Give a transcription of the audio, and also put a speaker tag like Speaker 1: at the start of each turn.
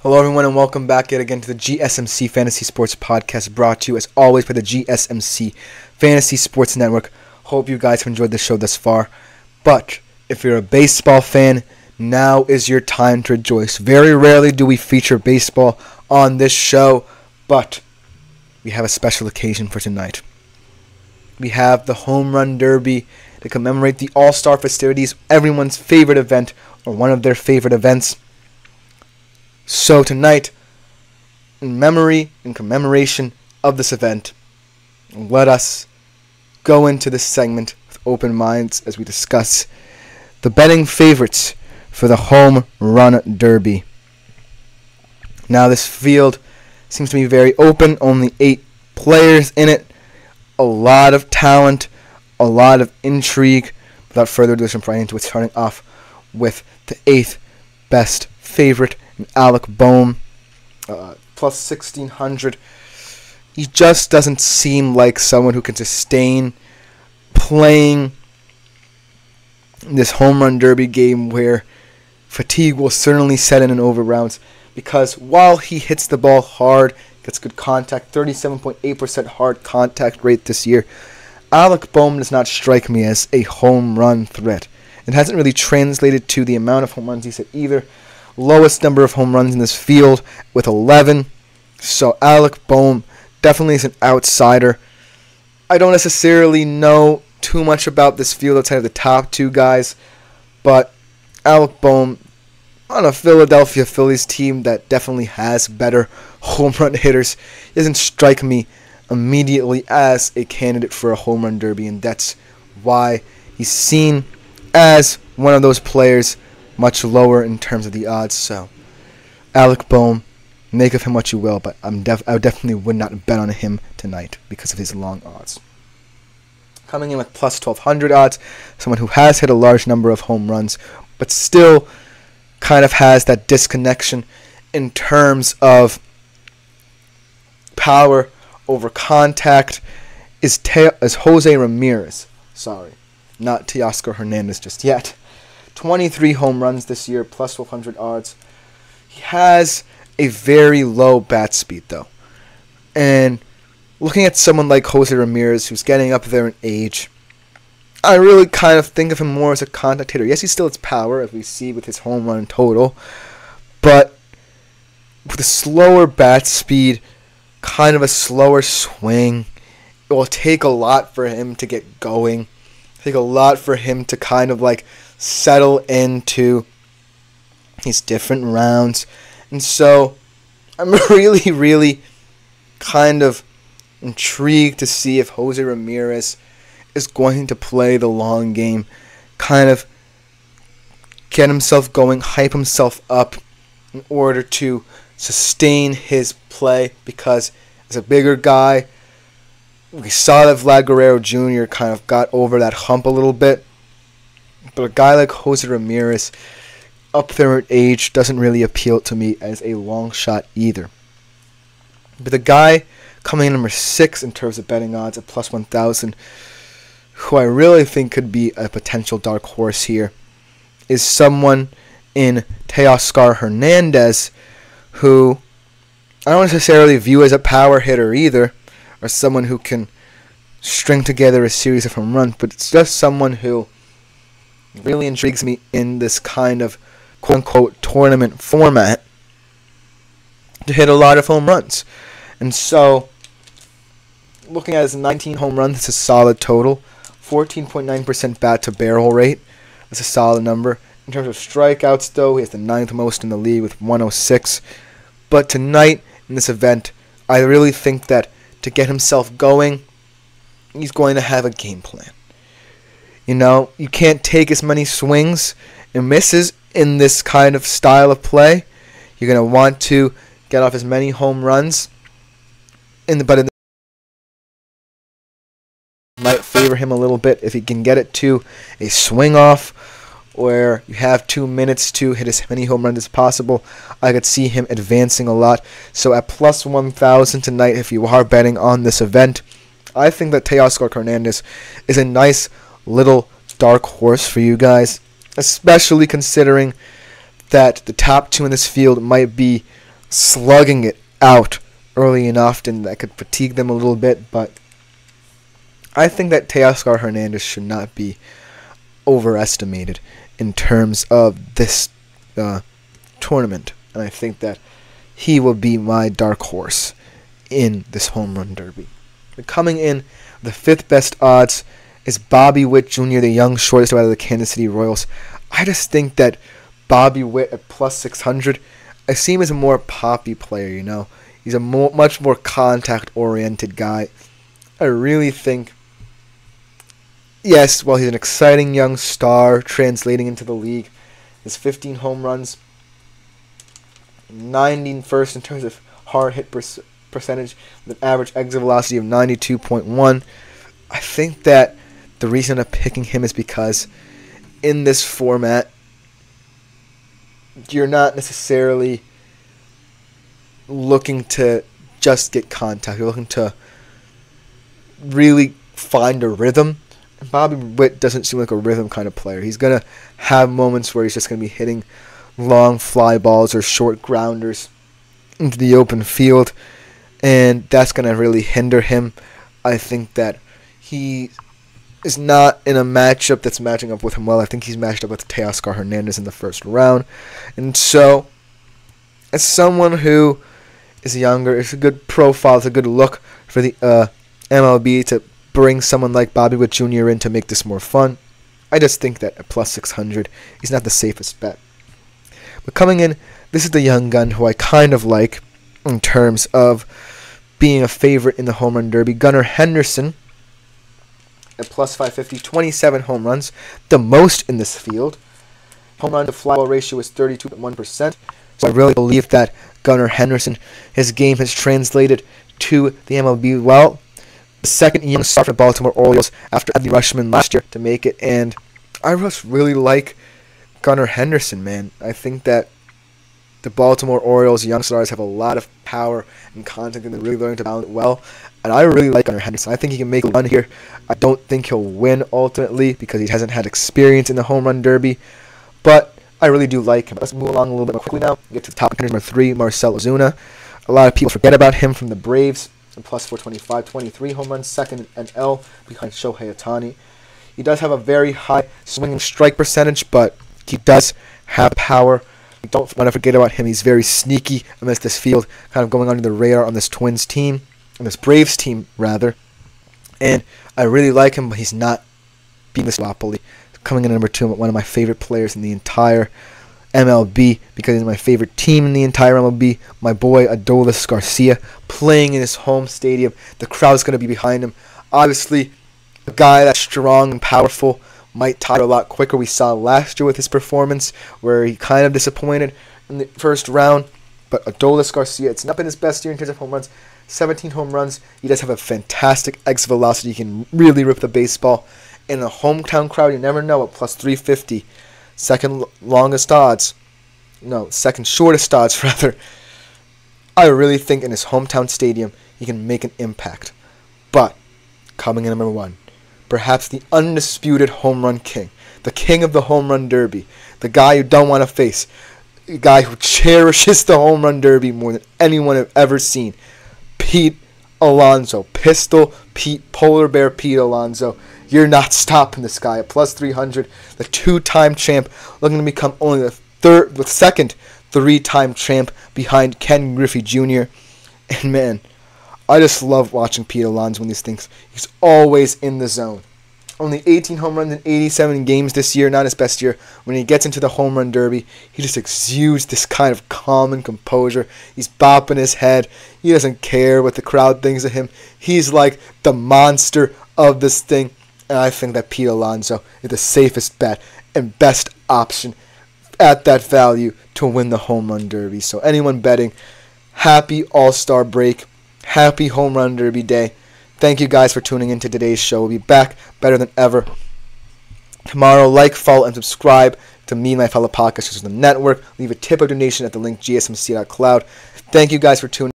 Speaker 1: Hello everyone and welcome back yet again to the GSMC Fantasy Sports Podcast, brought to you as always by the GSMC Fantasy Sports Network. Hope you guys have enjoyed the show thus far. But if you're a baseball fan, now is your time to rejoice. Very rarely do we feature baseball on this show, but we have a special occasion for tonight. We have the Home Run Derby to commemorate the All-Star festivities, everyone's favorite event, or one of their favorite events. So tonight, in memory and commemoration of this event, let us go into this segment with open minds as we discuss the betting favorites for the Home Run Derby. Now this field seems to be very open, only 8 players in it, a lot of talent, a lot of intrigue. Without further ado, let's jump right into it, starting off with the 8th best favorite, Alec Bohm, plus 1,600. He just doesn't seem like someone who can sustain playing this home run derby game where fatigue will certainly set in over rounds, because while he hits the ball hard, gets good contact, 37.8% hard contact rate this year, Alec Bohm does not strike me as a home run threat. It hasn't really translated to the amount of home runs he's hit either. Lowest number of home runs in this field with 11. So Alec Bohm definitely is an outsider. I don't necessarily know too much about this field outside of the top 2 guys, but Alec Bohm on a Philadelphia Phillies team that definitely has better home run hitters doesn't strike me immediately as a candidate for a home run derby, and that's why he's seen as one of those players much lower in terms of the odds. So Alec Bohm, make of him what you will, but I definitely would not bet on him tonight because of his long odds. Coming in with plus 1,200 odds, someone who has hit a large number of home runs, but still kind of has that disconnection in terms of power over contact, is Jose Ramirez. Sorry, not Teoscar Hernandez just yet. 23 home runs this year, plus 1,200 odds. He has a very low bat speed, though. And looking at someone like Jose Ramirez, who's getting up there in age, I really kind of think of him more as a contact hitter. Yes, he still has power, as we see with his home run total. But with a slower bat speed, kind of a slower swing, it will take a lot for him to get going. Take a lot for him to kind of like settle into these different rounds. And so I'm really kind of intrigued to see if Jose Ramirez is going to play the long game, kind of get himself going, hype himself up in order to sustain his play, because as a bigger guy, we saw that Vlad Guerrero Jr. kind of got over that hump a little bit. But a guy like Jose Ramirez, up there in age, doesn't really appeal to me as a long shot either. But the guy coming in number 6 in terms of betting odds at plus 1,000, who I really think could be a potential dark horse here, is someone in Teoscar Hernandez, who I don't necessarily view as a power hitter either, or someone who can string together a series of home runs, but it's just someone who really intrigues me in this kind of quote-unquote tournament format to hit a lot of home runs. And so, looking at his 19 home runs, it's a solid total. 14.9% bat-to-barrel rate. That's a solid number. In terms of strikeouts, though, he has the 9th most in the league with 106. But tonight, in this event, I really think that to get himself going, he's going to have a game plan. You know, you can't take as many swings and misses in this kind of style of play. You're going to want to get off as many home runs, but might favor him a little bit if he can get it to a swing off where you have 2 minutes to hit as many home runs as possible. I could see him advancing a lot. So at plus 1,000 tonight, if you are betting on this event, I think that Teoscar Hernandez is a nice little dark horse for you guys, especially considering that the top 2 in this field might be slugging it out early and often that could fatigue them a little bit, but I think that Teoscar Hernandez should not be overestimated in terms of this tournament, and I think that he will be my dark horse in this home run derby. But coming in, the 5th best odds is Bobby Witt Jr., the young shortstop out of the Kansas City Royals. I just think that Bobby Witt at plus 600, I see him as a more poppy player, you know. He's a much more contact-oriented guy. I really think, yes, while he's an exciting young star translating into the league, his 15 home runs, 91st in terms of hard hit percentage, with an average exit velocity of 92.1. I think that the reason I'm picking him is because in this format, you're not necessarily looking to just get contact. You're looking to really find a rhythm. And Bobby Witt doesn't seem like a rhythm kind of player. He's going to have moments where he's just going to be hitting long fly balls or short grounders into the open field, and that's going to really hinder him. I think that he is not in a matchup that's matching up with him well. I think he's matched up with Teoscar Hernandez in the first round. And so, as someone who is younger, it's a good profile, it's a good look for the MLB to bring someone like Bobby Witt Jr. in to make this more fun. I just think that at plus 600, he's not the safest bet. But coming in, this is the young gun who I kind of like in terms of being a favorite in the home run derby. Gunnar Henderson at plus 550, 27 home runs, the most in this field. Home run to fly ball ratio is 32.1%. So I really believe that Gunnar Henderson, his game has translated to the MLB well. The second young star for the Baltimore Orioles after Adley Rutschman last year to make it, and I just really like Gunnar Henderson, man. I think that the Baltimore Orioles young stars have a lot of power and contact, and they're really learning to balance it well. And I really like Gunnar Henderson. I think he can make a run here. I don't think he'll win ultimately because he hasn't had experience in the home run derby, but I really do like him. Let's move along a little bit more quickly now. Get to the top contenders. Number 3, Marcell Ozuna. A lot of people forget about him from the Braves. Plus 425, 23 home runs, second in NL behind Shohei Ohtani. He does have a very high swinging strike percentage, but he does have power. You don't want to forget about him. He's very sneaky amidst this field, kind of going under the radar on this Twins team, on this Braves team, rather. And I really like him, but he's not being this duopoly. Coming in at number 2, one of my favorite players in the entire MLB, because he's my favorite team in the entire MLB. My boy Adolis Garcia, playing in his home stadium. The crowd's going to be behind him. Obviously, a guy that's strong and powerful might tire a lot quicker. We saw last year with his performance, where he kind of disappointed in the first round. But Adolis Garcia, it's not been his best year in terms of home runs. 17 home runs. He does have a fantastic exit velocity. He can really rip the baseball. In a hometown crowd, you never know, at plus 350. Second shortest odds, rather. I really think in his hometown stadium, he can make an impact. But, coming in at number 1, perhaps the undisputed home run king, the king of the home run derby, the guy you don't want to face, the guy who cherishes the home run derby more than anyone I've ever seen, Pete Alonso. Pistol Pete, Polar Bear Pete Alonso. You're not stopping this guy at plus 300. The 2-time champ, looking to become only the second 3-time champ behind Ken Griffey Jr. And man, I just love watching Pete Alonso win these things. He's always in the zone. Only 18 home runs in 87 games this year, not his best year. When he gets into the home run derby, he just exudes this kind of calm and composure. He's bopping his head. He doesn't care what the crowd thinks of him. He's like the monster of this thing. And I think that Pete Alonso is the safest bet and best option at that value to win the home run derby. So anyone betting, happy All-Star break. Happy home run derby day. Thank you guys for tuning in to today's show. We'll be back better than ever tomorrow. Like, follow, and subscribe to me and my fellow podcasters on the network. Leave a tip or donation at the link gsmc.cloud. Thank you guys for tuning in.